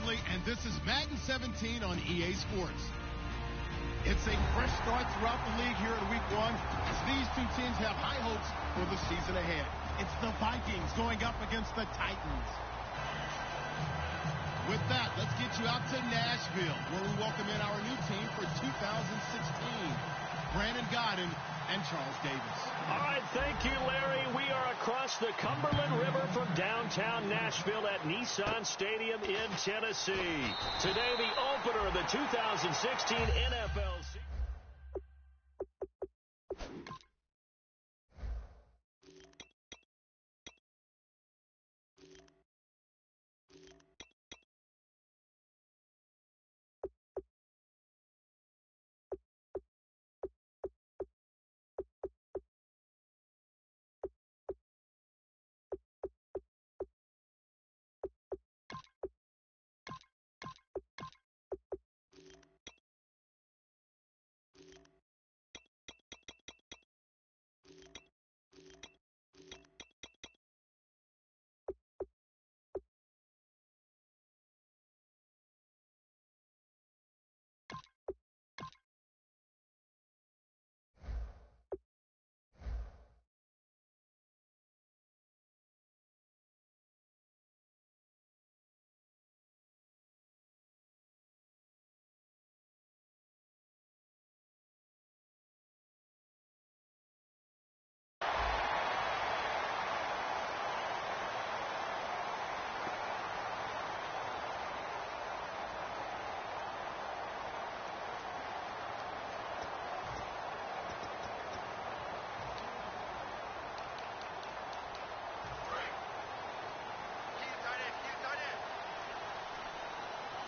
Ridley, and this is Madden 17 on EA Sports. It's a fresh start throughout the league here in Week 1 as these two teams have high hopes for the season ahead. It's the Vikings going up against the Titans. With that, let's get you out to Nashville, where we welcome in our new team for 2016. Brandon Godden and Charles Davis. All right, thank you, Larry. We are across the Cumberland River from downtown Nashville at Nissan Stadium in Tennessee. Today, the opener of the 2016 NFL season.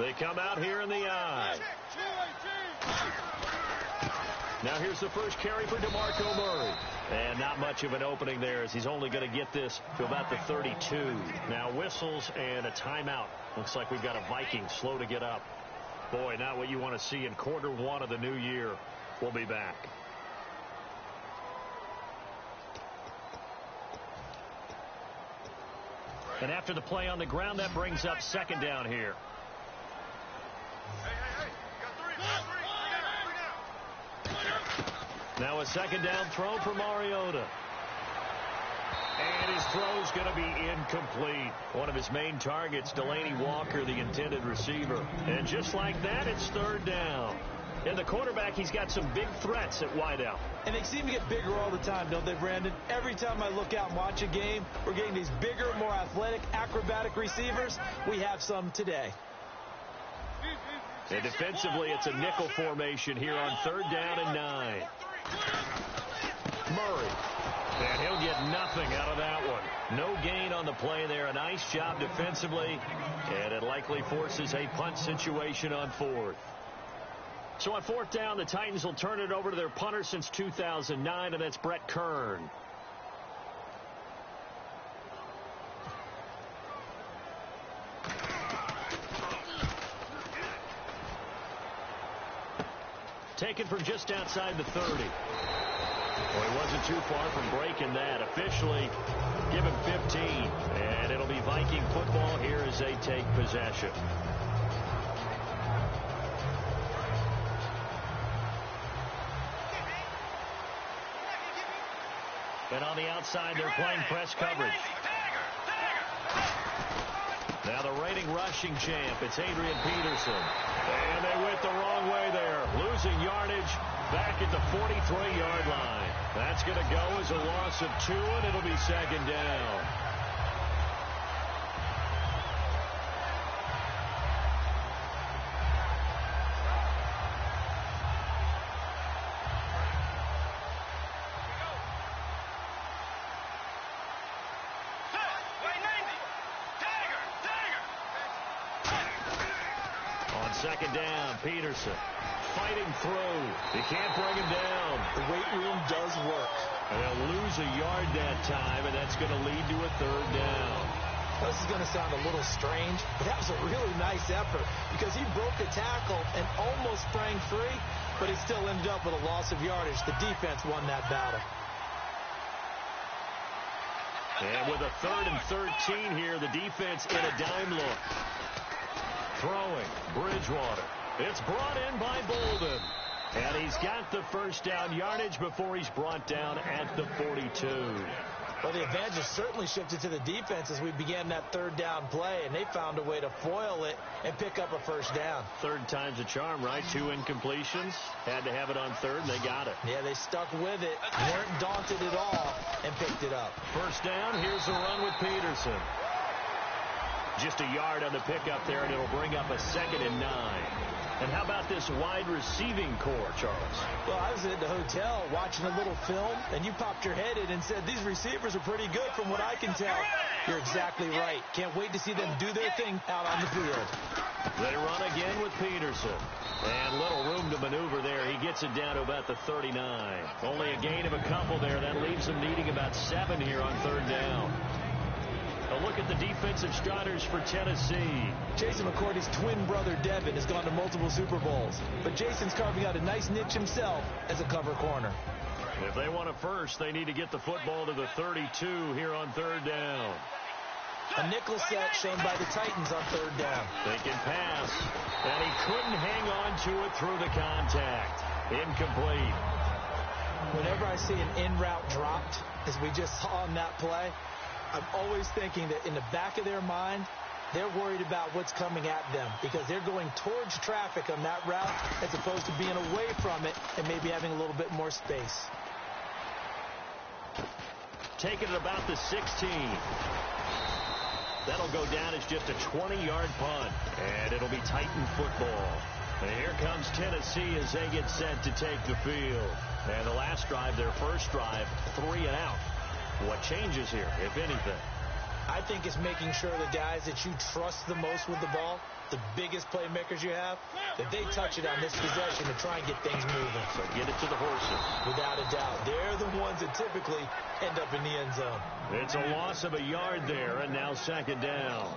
They come out here in the eye. Now here's the first carry for DeMarco Murray. And not much of an opening there as he's only going to get this to about the 32. Now whistles and a timeout. Looks like we've got a Viking slow to get up. Boy, not what you want to see in quarter one of the new year. We'll be back. And after the play on the ground, that brings up second down here. Now a second down throw for Mariota. And his throw's going to be incomplete. One of his main targets, Delaney Walker, the intended receiver. And just like that, it's third down. And the quarterback, he's got some big threats at wideout. And they seem to get bigger all the time, don't they, Brandon? Every time I look out and watch a game, we're getting these bigger, more athletic, acrobatic receivers. We have some today. And defensively, it's a nickel formation here on third down and 9. Murray. And he'll get nothing out of that one. No gain on the play there. A nice job defensively. And it likely forces a punt situation on fourth. So on fourth down, the Titans will turn it over to their punter since 2009, and that's Brett Kern. Taken from just outside the 30. Well, he wasn't too far from breaking that. Officially, give him 15. And it'll be Viking football here as they take possession. And on the outside, they're playing press coverage. Now the reigning rushing champ, it's Adrian Peterson. And they went the wrong way there. Losing yardage back at the 43-yard line. That's going to go as a loss of 2, and it'll be second down. Second down, Peterson fighting through. He can't bring him down. The weight room does work. And they'll lose a yard that time, and that's going to lead to a third down. This is going to sound a little strange, but that was a really nice effort because he broke a tackle and almost sprang free, but he still ended up with a loss of yardage. The defense won that battle. And with a 3rd and 13 here, the defense in a dime look. Throwing, Bridgewater. It's brought in by Bolden. And he's got the first down yardage before he's brought down at the 42. Well, the advantage has certainly shifted to the defense as we began that third down play, and they found a way to foil it and pick up a first down. Third time's a charm, right? 2 incompletions. Had to have it on third, and they got it. Yeah, they stuck with it, weren't daunted at all, and picked it up. First down, here's the run with Peterson. Just a yard on the pickup there, and it'll bring up a 2nd and 9. And how about this wide receiving core, Charles? Well, I was at the hotel watching a little film, and you popped your head in and said, these receivers are pretty good from what I can tell. You're exactly right. Can't wait to see them do their thing out on the field. They run again with Peterson. And little room to maneuver there. He gets it down to about the 39. Only a gain of a couple there. That leaves them needing about 7 here on third down. A look at the defensive starters for Tennessee. Jason McCourty's twin brother, Devin, has gone to multiple Super Bowls. But Jason's carving out a nice niche himself as a cover corner. If they want a first, they need to get the football to the 32 here on third down. A nickel set shown by the Titans on third down. They can pass. And he couldn't hang on to it through the contact. Incomplete. Whenever I see an in-route dropped, as we just saw on that play, I'm always thinking that in the back of their mind, they're worried about what's coming at them because they're going towards traffic on that route as opposed to being away from it and maybe having a little bit more space. Taking it about the 16. That'll go down as just a 20-yard punt, and it'll be Titan football. And here comes Tennessee as they get set to take the field. And the last drive, their first drive, 3 and out. What changes here, if anything? I think it's making sure the guys that you trust the most with the ball, the biggest playmakers you have, that they touch it on this possession to try and get things moving. So get it to the horses. Without a doubt. They're the ones that typically end up in the end zone. It's a loss of a yard there, and now 2nd down.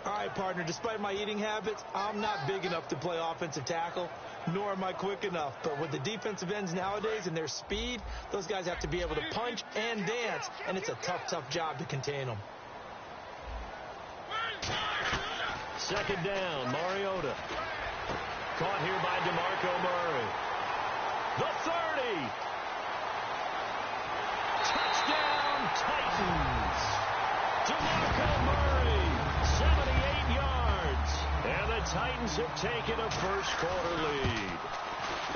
All right, partner, despite my eating habits, I'm not big enough to play offensive tackle, nor am I quick enough. But with the defensive ends nowadays and their speed, those guys have to be able to punch and dance, and it's a tough, tough job to contain them. 2nd down, Mariota. Caught here by DeMarco Murray. The 30. Touchdown, Titans. DeMarco Murray, 78 yards. And the Titans have taken a first-quarter lead.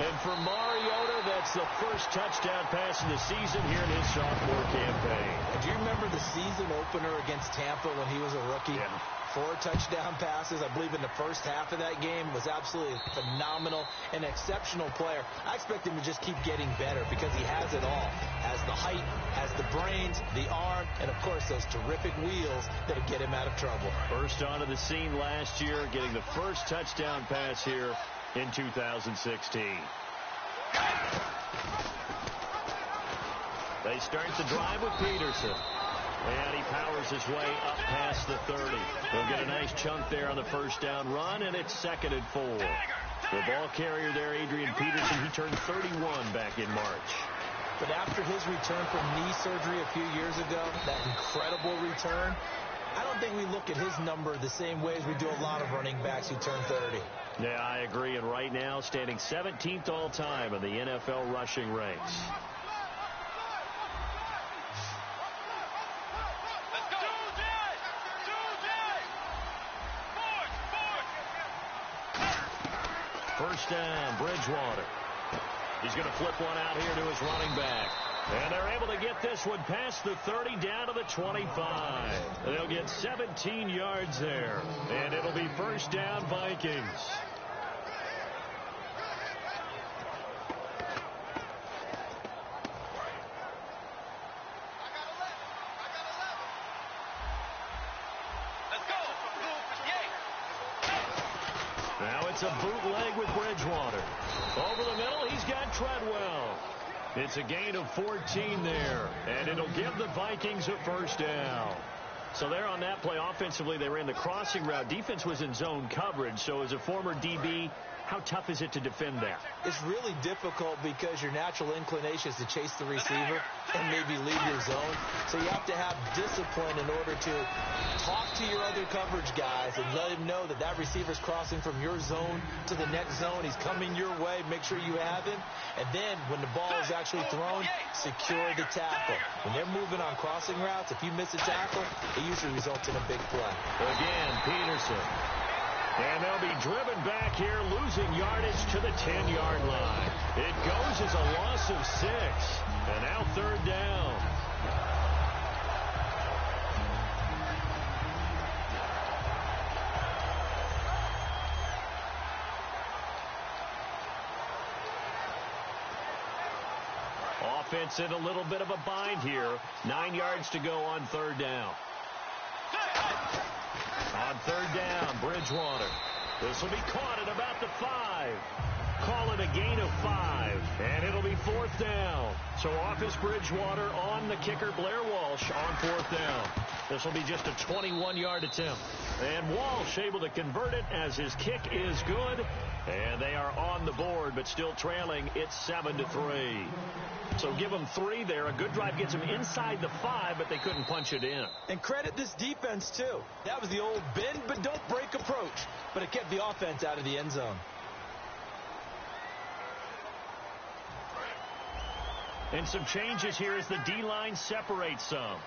And for Mariota, that's the first touchdown pass of the season here in his sophomore campaign. Do you remember the season opener against Tampa when he was a rookie? Yeah. 4 touchdown passes, I believe, in the first half of that game. Was absolutely phenomenal, an exceptional player. I expect him to just keep getting better because he has it all. Has the height, has the brains, the arm, and, of course, those terrific wheels that'll get him out of trouble. First onto the scene last year, getting the first touchdown pass here in 2016. They start the drive with Peterson. And he powers his way up past the 30. He'll get a nice chunk there on the first down run, and it's 2nd and 4. The ball carrier there, Adrian Peterson, he turned 31 back in March. But after his return from knee surgery a few years ago, that incredible return, I don't think we look at his number the same way as we do a lot of running backs who turn 30. Yeah, I agree. And right now, standing 17th all-time in the NFL rushing ranks. First down, Bridgewater. He's going to flip one out here to his running back. And they're able to get this one past the 30 down to the 25. They'll get 17 yards there. And it'll be first down, Vikings. Now it's a bootleg with Bridgewater. Over the middle, he's got Treadwell. It's a gain of 14 there, and it'll give the Vikings a first down. So there on that play, offensively, they ran the crossing route. Defense was in zone coverage, so as a former DB, How tough is it to defend that? It's really difficult because your natural inclination is to chase the receiver and maybe leave your zone. So you have to have discipline in order to talk to your other coverage guys and let him know that that receiver's crossing from your zone to the next zone. He's coming your way. Make sure you have him. And then when the ball is actually thrown, secure the tackle. When they're moving on crossing routes, if you miss a tackle, it usually results in a big play. Again, Peterson. And they'll be driven back here, losing yardage to the 10-yard line. It goes as a loss of 6. And now 3rd down. Offense in a little bit of a bind here. 9 yards to go on 3rd down. On 3rd down, Bridgewater. This will be caught at about the 5. Call it a gain of 5, and it'll be 4th down. So off is Bridgewater, on the kicker, Blair Walsh, on 4th down. This will be just a 21-yard attempt. And Walsh able to convert it as his kick is good. And they are on the board, but still trailing. It's 7-3. So give them 3 there. A good drive gets them inside the 5, but they couldn't punch it in. And credit this defense, too. That was the old bend but don't break approach, but it kept the offense out of the end zone. And some changes here as the D-line separates some.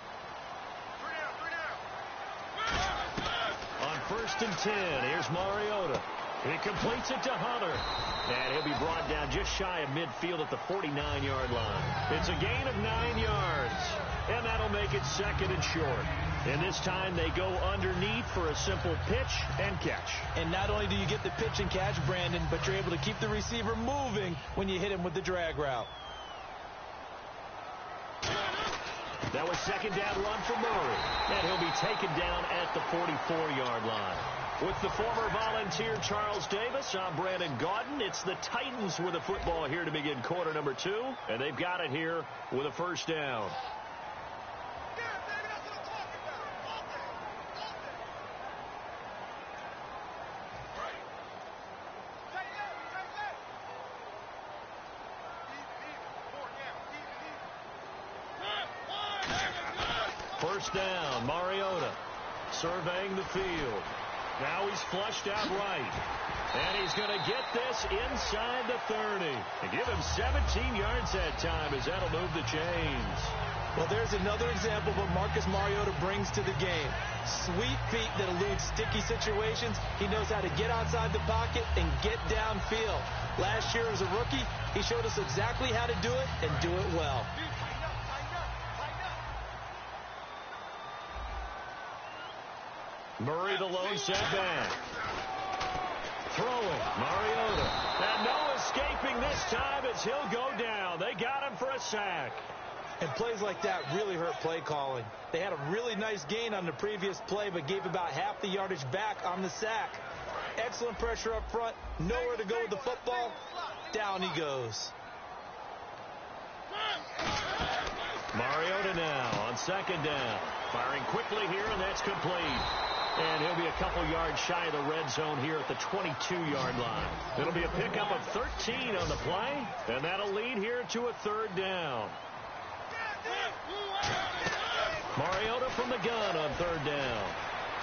On 1st and 10, here's Mariota. He completes it to Hunter. And he'll be brought down just shy of midfield at the 49-yard line. It's a gain of 9 yards. And that'll make it 2nd and short. And this time they go underneath for a simple pitch and catch. And not only do you get the pitch and catch, Brandon, but you're able to keep the receiver moving when you hit him with the drag route. That was 2nd down run for Murray. And he'll be taken down at the 44-yard line. With the former Volunteer Charles Davis, I'm Brandon Gaudin. It's the Titans with the football here to begin quarter number 2. And they've got it here with a 1st down. First down, Mariota surveying the field. Now he's flushed out right. And he's going to get this inside the 30. And give him 17 yards that time as that'll move the chains. Well, there's another example of what Marcus Mariota brings to the game. Sweet feet that elude sticky situations. He knows how to get outside the pocket and get downfield. Last year as a rookie, he showed us exactly how to do it and do it well. Murray the lone setback. Throwing, Mariota. And no escaping this time as he'll go down. They got him for a sack. And plays like that really hurt play calling. They had a really nice gain on the previous play, but gave about half the yardage back on the sack. Excellent pressure up front. Nowhere to go with the football. Down he goes. Mariota now on 2nd down. Firing quickly here, and that's complete. And he'll be a couple yards shy of the red zone here at the 22-yard line. It'll be a pickup of 13 on the play, and that'll lead here to a 3rd down. Mariota from the gun on 3rd down.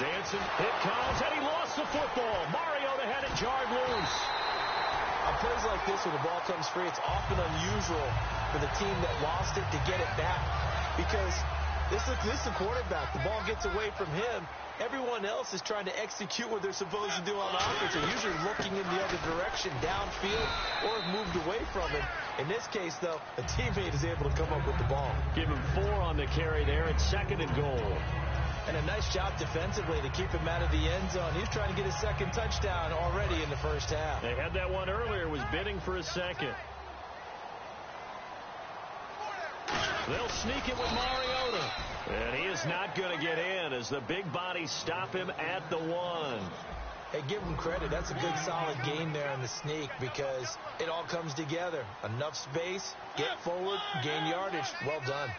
Dancing, it comes, and he lost the football. Mariota had it jarred loose. On plays like this, when the ball comes free, it's often unusual for the team that lost it to get it back, because this is the quarterback. The ball gets away from him. Everyone else is trying to execute what they're supposed to do on offense. They're usually looking in the other direction, downfield, or have moved away from him. In this case, though, a teammate is able to come up with the ball. Give him 4 on the carry there. It's 2nd and goal. And a nice job defensively to keep him out of the end zone. He was trying to get his 2nd touchdown already in the first half. They had that one earlier, was bidding for a 2nd. They'll sneak it with Mariota. And he is not going to get in as the big bodies stop him at the 1. Hey, give him credit. That's a good, solid gain there in the sneak because it all comes together. Enough space, get forward, gain yardage. Well done.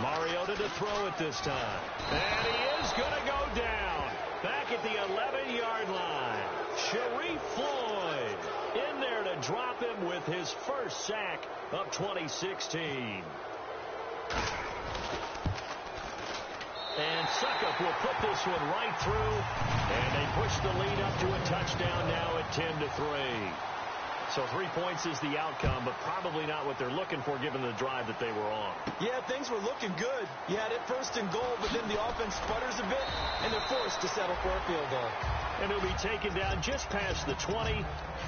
Mariota to throw it this time. And he is going to go down. Back at the 11-yard line. Sharif Floyd in there to drop him with his first sack of 2016. And Suckup will put this one right through. And they push the lead up to a touchdown now at 10-3. So 3 points is the outcome, but probably not what they're looking for given the drive that they were on. Yeah, things were looking good. You had it 1st and goal, but then the offense sputters a bit, and they're forced to settle for a field goal. And he'll be taken down just past the 20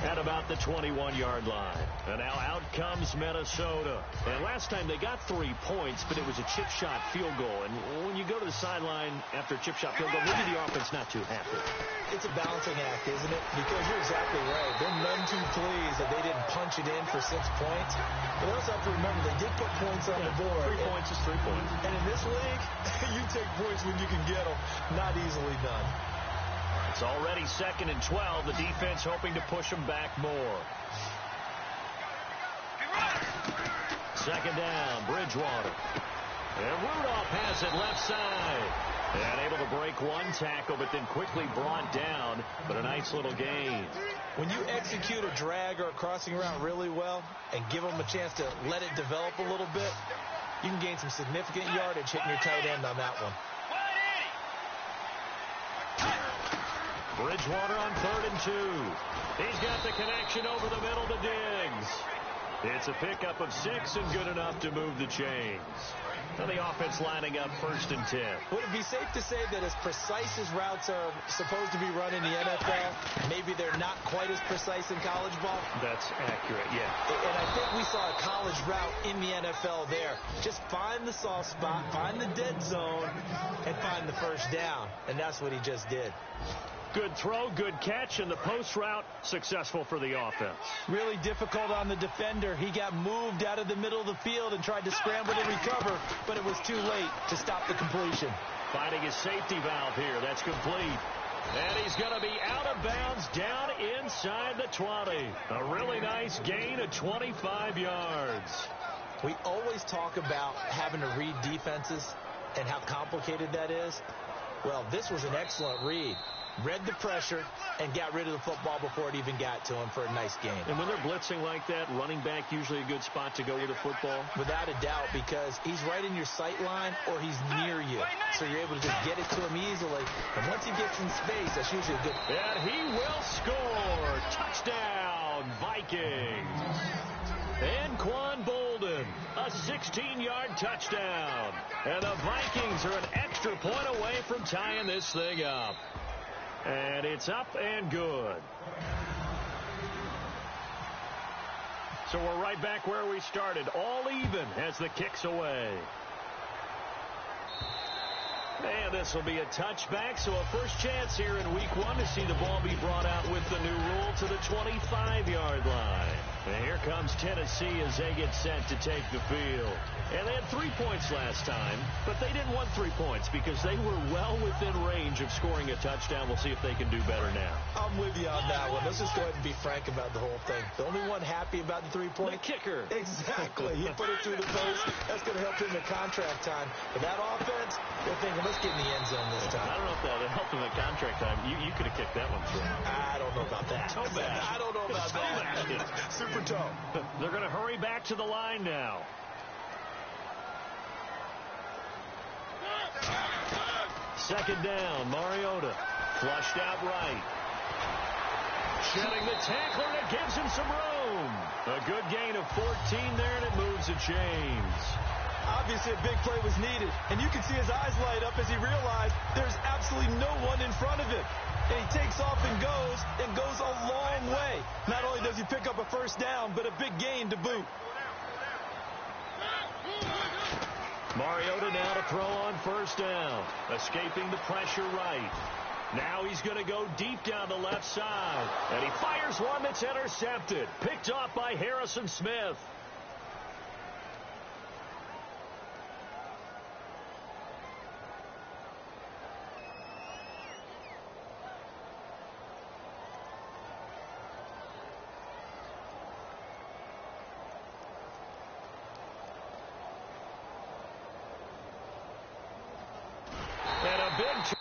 at about the 21-yard line. And now out comes Minnesota. And last time they got 3 points, but it was a chip shot field goal. And when you go to the sideline after a chip shot field goal, maybe the offense not too happy. It's a balancing act, isn't it? Because you're exactly right. They're none too pleased that they didn't punch it in for 6 points. But they also have to remember they did put points on the board. 3 points is 3 points. And in this league, you take points when you can get them. Not easily done. It's already 2nd and 12. The defense hoping to push them back more. 2nd down, Bridgewater. And Rudolph has it left side. And able to break one tackle, but then quickly brought down. But a nice little gain. When you execute a drag or a crossing route really well and give them a chance to let it develop a little bit, you can gain some significant yardage hitting your tight end on that one. Bridgewater on 3rd and 2. He's got the connection over the middle to Diggs. It's a pickup of 6 and good enough to move the chains. Now the offense lining up 1st and 10. Would it be safe to say that as precise as routes are supposed to be run in the NFL, maybe they're not quite as precise in college ball? That's accurate, yeah. And I think we saw a college route in the NFL there. Just find the soft spot, find the dead zone, and find the first down. And that's what he just did. Good throw, good catch, and the post route successful for the offense. Really difficult on the defender. He got moved out of the middle of the field and tried to scramble to recover, but it was too late to stop the completion. Finding his safety valve here. That's complete. And he's going to be out of bounds down inside the 20. A really nice gain of 25 yards. We always talk about having to read defenses and how complicated that is. Well, this was an excellent read. Read the pressure and got rid of the football before it even got to him for a nice gain. And when they're blitzing like that, running back usually a good spot to go with a football? Without a doubt, because he's right in your sight line or he's near you. So you're able to just get it to him easily. And once he gets in space, that's usually a good... And he will score. Touchdown, Vikings. And Quan Bolden, a 16-yard touchdown. And the Vikings are an extra point away from tying this thing up. And it's up and good. So we're right back where we started. All even as the kick's away. And this will be a touchback, so a first chance here in week 1 to see the ball be brought out with the new rule to the 25-yard line. And here comes Tennessee as they get set to take the field. And they had 3 points last time, but they didn't want 3 points because they were well within range of scoring a touchdown. We'll see if they can do better now. I'm with you on that one. Let's just go ahead and be frank about the whole thing. The only one happy about the 3-point... The kicker. Exactly. He put it through the post. That's going to help him in contract time. But that offense, they're thinking, let's get in the end zone this time. I don't know if that would help him in contract time. You could have kicked that one through. I don't know about that. Toe bash. I don't know about that. Super toe. They're going to hurry back to the line now. Second down, Mariota. Flushed out right. Shedding the tackler, and it gives him some room. A good gain of 14 there, and it moves the chains. Obviously, a big play was needed, and you can see his eyes light up as he realized there's absolutely no one in front of him. And he takes off and goes a long way. Not only does he pick up a first down, but a big gain to boot. Mariota now to throw on first down. Escaping the pressure right. Now he's going to go deep down the left side. And he fires one that's intercepted. Picked off by Harrison Smith. big